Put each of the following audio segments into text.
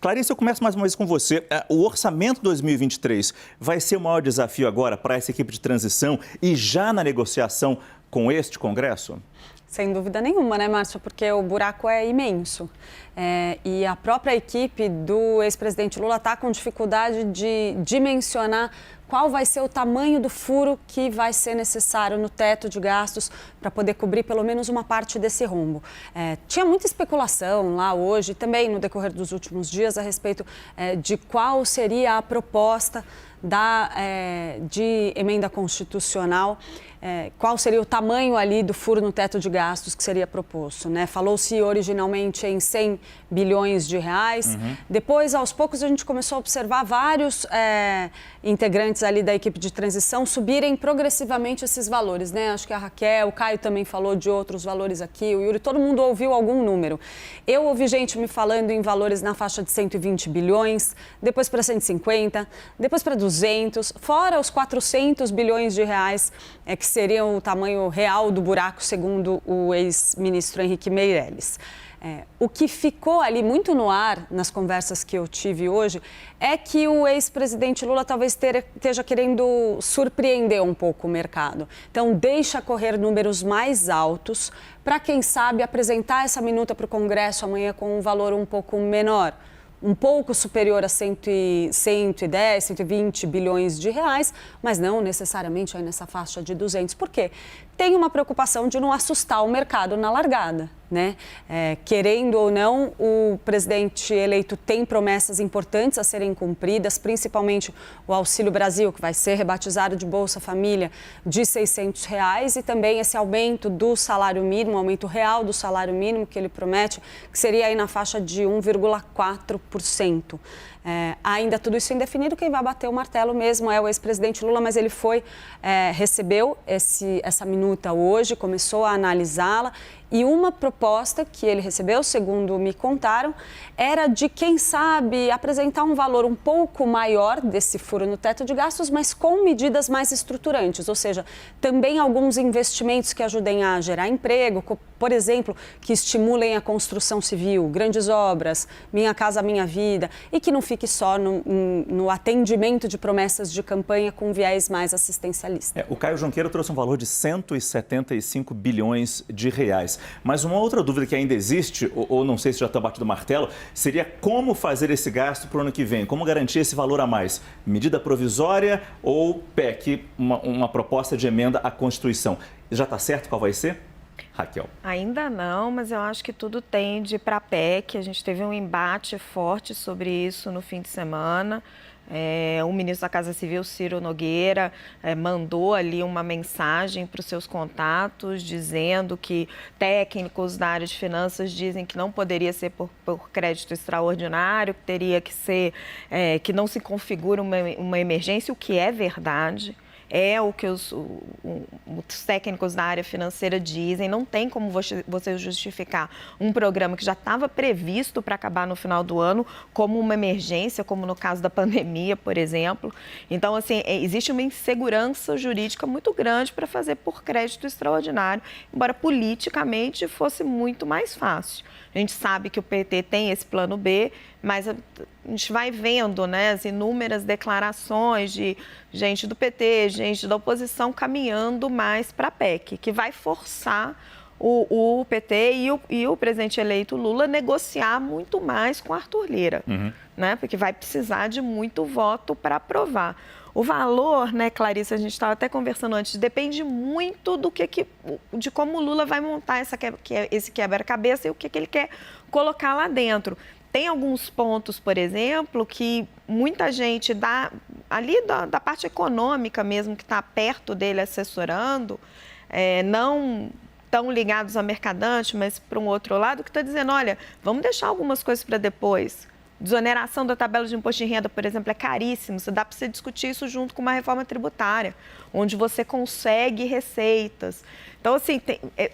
Clarice, eu começo mais uma vez com você. O orçamento 2023 vai ser o maior desafio agora para essa equipe de transição e já na negociação com este Congresso? Sem dúvida nenhuma, né, Márcia? Porque o buraco é imenso. E a própria equipe do ex-presidente Lula está com dificuldade de dimensionar qual vai ser o tamanho do furo que vai ser necessário no teto de gastos para poder cobrir pelo menos uma parte desse rombo. Tinha muita especulação lá hoje, também no decorrer dos últimos dias, a respeito de qual seria a proposta de emenda constitucional, qual seria o tamanho ali do furo no teto de gastos que seria proposto, né? Falou-se originalmente em 100 bilhões de reais. Depois, aos poucos, a gente começou a observar vários integrantes ali da equipe de transição subirem progressivamente esses valores, né? Acho que a Raquel, o Caio também falou de outros valores aqui, o Yuri, todo mundo ouviu algum número. Eu ouvi gente me falando em valores na faixa de 120 bilhões, depois para 150, depois para 200, fora os 400 bilhões de reais que seriam o tamanho real do buraco, segundo o ex-ministro Henrique Meirelles. O que ficou ali muito no ar nas conversas que eu tive hoje é que o ex-presidente Lula talvez esteja querendo surpreender um pouco o mercado. Então, deixa correr números mais altos para, quem sabe, apresentar essa minuta para o Congresso amanhã com um valor um pouco menor, um pouco superior a 110, 120 bilhões de reais, mas não necessariamente aí nessa faixa de 200. Por quê? Tem uma preocupação de não assustar o mercado na largada, né? Querendo ou não, o presidente eleito tem promessas importantes a serem cumpridas, principalmente o Auxílio Brasil, que vai ser rebatizado de Bolsa Família de R$600, e também esse aumento do salário mínimo, aumento real do salário mínimo que ele promete, que seria aí na faixa de 1,4%. Ainda tudo isso indefinido, quem vai bater o martelo mesmo é o ex-presidente Lula, mas ele recebeu essa minuta hoje, começou a analisá-la, e uma proposta que ele recebeu, segundo me contaram, era de, quem sabe, apresentar um valor um pouco maior desse furo no teto de gastos, mas com medidas mais estruturantes, ou seja, também alguns investimentos que ajudem a gerar emprego, por exemplo, que estimulem a construção civil, grandes obras, Minha Casa Minha Vida, e que não fique só no atendimento de promessas de campanha com viés mais assistencialista. O Caio Junqueira trouxe um valor de 175 bilhões de reais. Mas uma outra dúvida que ainda existe, ou não sei se já está batido o martelo, seria como fazer esse gasto para o ano que vem? Como garantir esse valor a mais? Medida provisória ou PEC, uma proposta de emenda à Constituição? Já está certo qual vai ser? Raquel. Ainda não, mas eu acho que tudo tende para a PEC. A gente teve um embate forte sobre isso no fim de semana. O ministro da Casa Civil, Ciro Nogueira, mandou ali uma mensagem para os seus contatos, dizendo que técnicos da área de finanças dizem que não poderia ser por crédito extraordinário, que teria que ser, que não se configura uma emergência, o que é verdade. É o que os técnicos da área financeira dizem, não tem como você justificar um programa que já estava previsto para acabar no final do ano como uma emergência, como no caso da pandemia, por exemplo. Então, assim, existe uma insegurança jurídica muito grande para fazer por crédito extraordinário, embora politicamente fosse muito mais fácil. A gente sabe que o PT tem esse plano B, mas a gente vai vendo, né, as inúmeras declarações de gente do PT, gente da oposição caminhando mais para a PEC, que vai forçar o PT e o presidente eleito Lula a negociar muito mais com Arthur Lira, né, porque vai precisar de muito voto para aprovar. O valor, né, Clarice, a gente estava até conversando antes, depende muito de como o Lula vai montar esse quebra-cabeça e o que ele quer colocar lá dentro. Tem alguns pontos, por exemplo, que muita gente da parte econômica mesmo, que está perto dele assessorando, não tão ligados a mercadante, mas para um outro lado, que está dizendo, olha, vamos deixar algumas coisas para depois. Desoneração da tabela de imposto de renda, por exemplo, é caríssimo. Dá para você discutir isso junto com uma reforma tributária, onde você consegue receitas. Então, assim,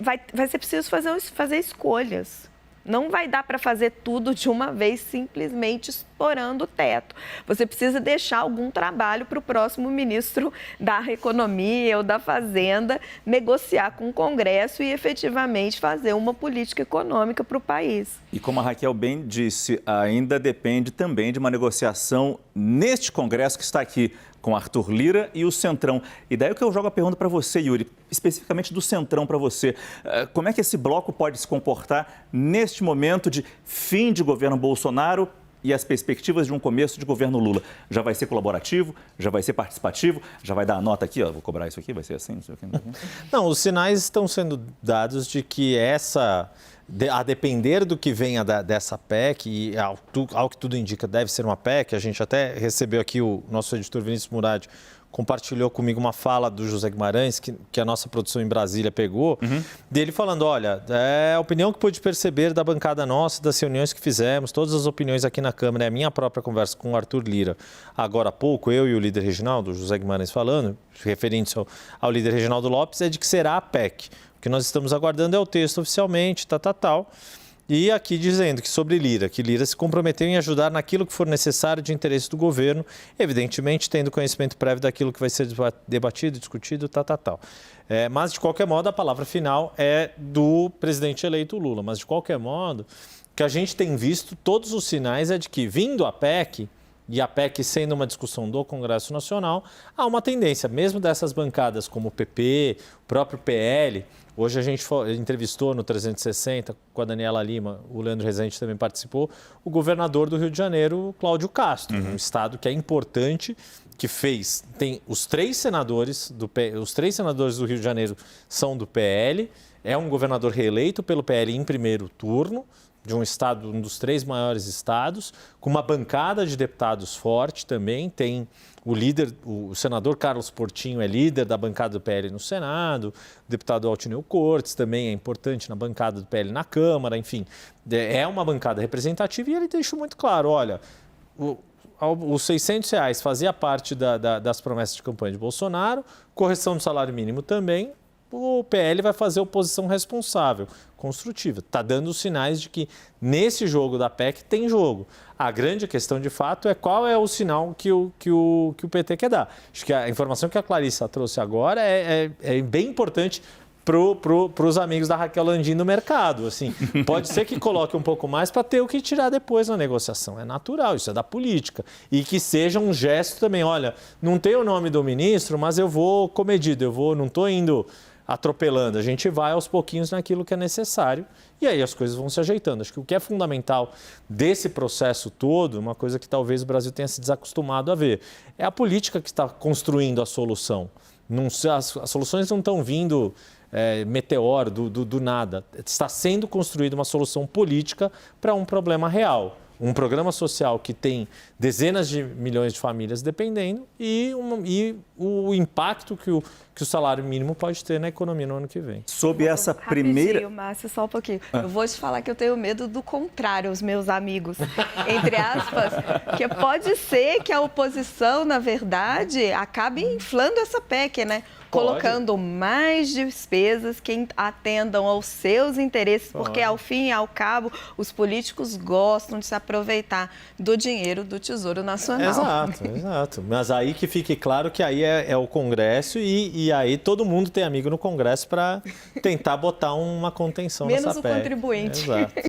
vai ser preciso fazer escolhas, Não vai dar para fazer tudo de uma vez, simplesmente estourando o teto. Você precisa deixar algum trabalho para o próximo ministro da Economia ou da Fazenda negociar com o Congresso e efetivamente fazer uma política econômica para o país. E como a Raquel bem disse, ainda depende também de uma negociação neste Congresso que está aqui com Arthur Lira e o Centrão. E daí que eu jogo a pergunta para você, Yuri, especificamente do Centrão para você. Como é que esse bloco pode se comportar neste momento de fim de governo Bolsonaro e as perspectivas de um começo de governo Lula? Já vai ser colaborativo? Já vai ser participativo? Já vai dar a nota aqui? Ó, vou cobrar isso aqui, vai ser assim? Não sei o que. Não, os sinais estão sendo dados de que a depender do que venha dessa PEC, e ao que tudo indica deve ser uma PEC, a gente até recebeu aqui, o nosso editor Vinícius Murad compartilhou comigo uma fala do José Guimarães, que a nossa produção em Brasília pegou, dele falando, olha, é a opinião que pude perceber da bancada nossa, das reuniões que fizemos, todas as opiniões aqui na Câmara, é a minha própria conversa com o Arthur Lira, agora há pouco, eu e o líder Reginaldo, José Guimarães falando, referindo-se ao líder Reginaldo Lopes, é de que será a PEC. O que nós estamos aguardando é o texto oficialmente, tal. E aqui dizendo que sobre Lira, que Lira se comprometeu em ajudar naquilo que for necessário de interesse do governo, evidentemente tendo conhecimento prévio daquilo que vai ser debatido, discutido, tal. Mas, de qualquer modo, a palavra final é do presidente eleito Lula. Mas, de qualquer modo, o que a gente tem visto, todos os sinais é de que, vindo a PEC, e a PEC sendo uma discussão do Congresso Nacional, há uma tendência, mesmo dessas bancadas como o PP, o próprio PL. Hoje a gente entrevistou no 360 com a Daniela Lima, o Leandro Rezende também participou, o governador do Rio de Janeiro, Cláudio Castro, um estado que é importante, que tem os três senadores do Rio de Janeiro são do PL, é um governador reeleito pelo PL em primeiro turno, de um estado, um dos 3 maiores estados, com uma bancada de deputados forte também. Tem o senador Carlos Portinho é líder da bancada do PL no Senado, o deputado Altineu Cortes também é importante na bancada do PL na Câmara, enfim. É uma bancada representativa e ele deixou muito claro, olha, os R$600 fazia parte das promessas de campanha de Bolsonaro, correção do salário mínimo também. O PL vai fazer oposição responsável, construtiva. Está dando sinais de que nesse jogo da PEC tem jogo. A grande questão, de fato, é qual é o sinal que o PT quer dar. Acho que a informação que a Clarissa trouxe agora é bem importante para os amigos da Raquel Landim no mercado. Assim, pode ser que coloque um pouco mais para ter o que tirar depois na negociação. É natural, isso é da política. E que seja um gesto também. Olha, não tem o nome do ministro, mas eu vou comedido, não estou indo atropelando. A gente vai aos pouquinhos naquilo que é necessário e aí as coisas vão se ajeitando. Acho que o que é fundamental desse processo todo, uma coisa que talvez o Brasil tenha se desacostumado a ver, é a política que está construindo a solução. As soluções não estão vindo meteoro do nada. Está sendo construída uma solução política para um problema real. Um programa social que tem dezenas de milhões de famílias dependendo e o impacto que o salário mínimo pode ter na economia no ano que vem. Sob essa primeira... Márcio, só um pouquinho. Eu vou te falar que eu tenho medo do contrário, os meus amigos, entre aspas, que pode ser que a oposição, na verdade, acabe inflando essa PEC, né? Colocando mais despesas que atendam aos seus interesses, porque ao fim e ao cabo os políticos gostam de se aproveitar do dinheiro do Tesouro Nacional. Exato. Mas aí que fique claro que aí é o Congresso e aí todo mundo tem amigo no Congresso para tentar botar uma contenção nessa PEC. Menos o contribuinte. Exato.